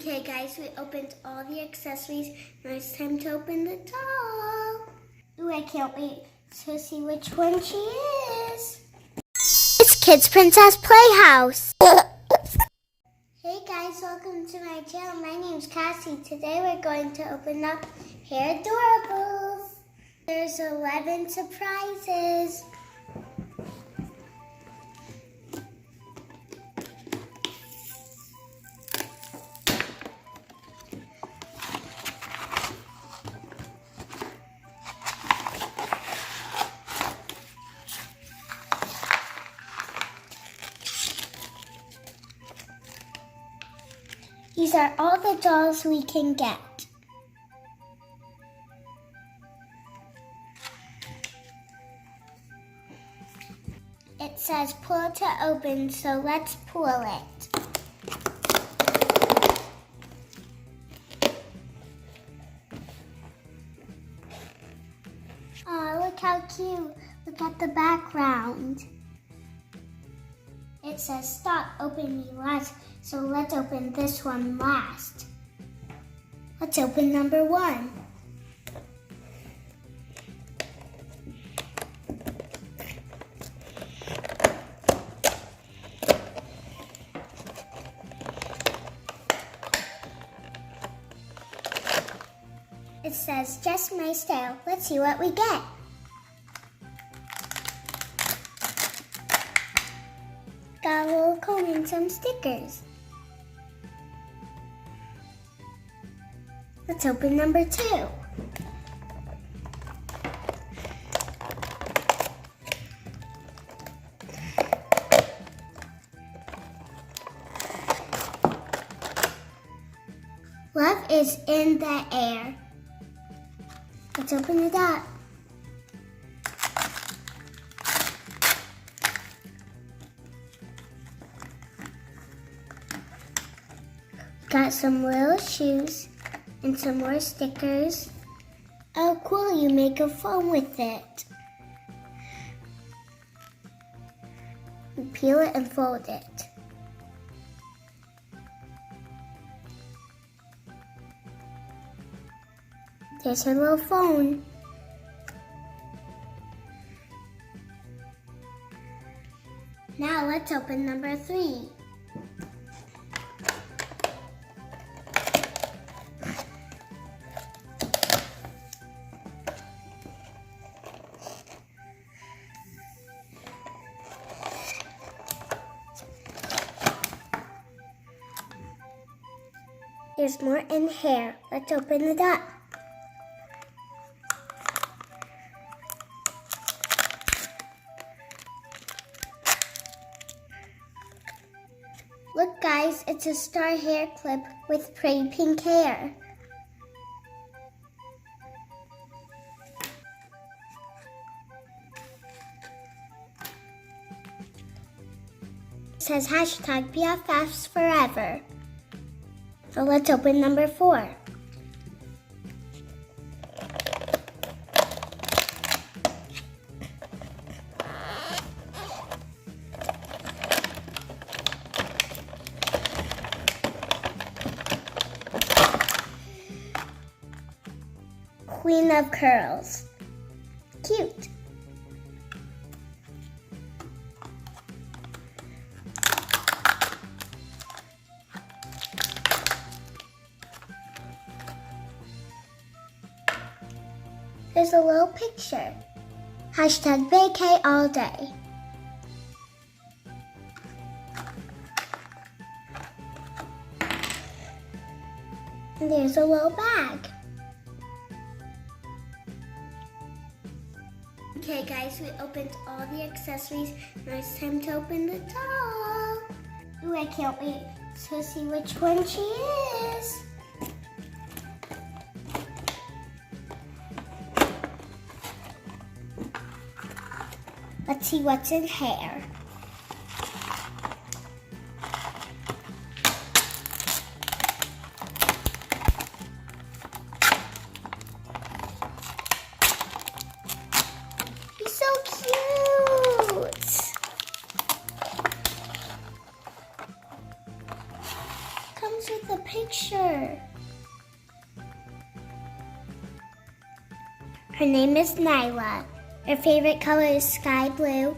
Okay guys, we opened all the accessories. Now it's time to open the doll. Ooh, I can't wait to see which one she is. It's Kids Princess Playhouse. Hey guys, welcome to my channel. My name's Cassie. Today we're going to open up Hairdorables. There's 11 surprises. These are all the dolls we can get. It says pull to open, so let's pull it. Oh, look how cute. Look at the background. It says stop opening last, so let's open this one last. Let's open number 1. It says just my style. Let's see what we get. Got a little comb and some stickers. Let's open number 2. Love is in the air. Let's open it up. Got some little shoes and some more stickers. Oh cool, you make a phone with it. You peel it and fold it. There's her little phone. Now let's open number 3. There's more in here. Let's open it up. Look guys, it's a star hair clip with pretty pink hair. It says hashtag BFFs forever. So let's open number 4. Queen of Curls. Cute. There's a little picture. Hashtag vacay all day. And there's a little bag. Okay guys, we opened all the accessories. Now it's time to open the doll. Ooh, I can't wait to see which one she is. Let's see what's in here. He's so cute. Comes with a picture. picture. Her name is Nyla. Her favorite color is sky blue.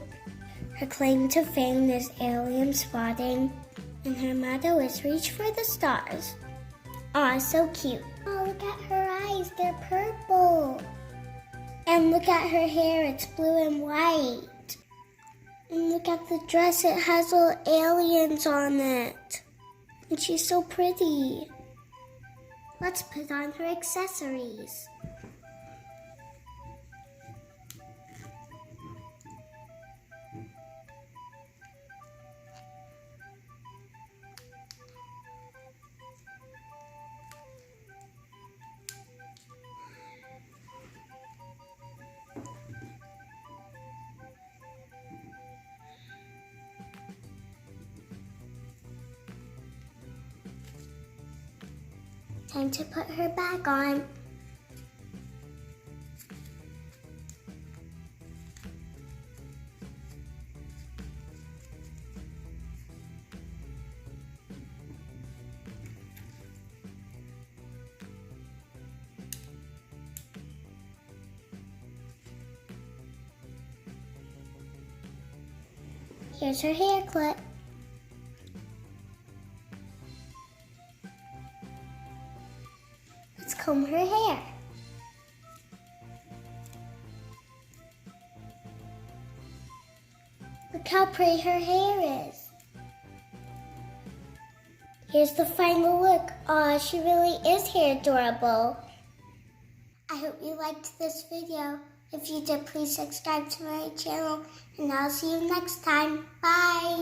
Her claim to fame is alien spotting. And her motto is reach for the stars. Aw, so cute. Oh, look at her eyes, they're purple. And look at her hair, it's blue and white. And look at the dress, it has little aliens on it. And she's so pretty. Let's put on her accessories. Time to put her bag on. Here's her hair clip. Let's comb her hair. Look how pretty her hair is. Here's the final look. Aw, she really is Hairdorables. I hope you liked this video. If you did, please subscribe to my channel, and I'll see you next time. Bye!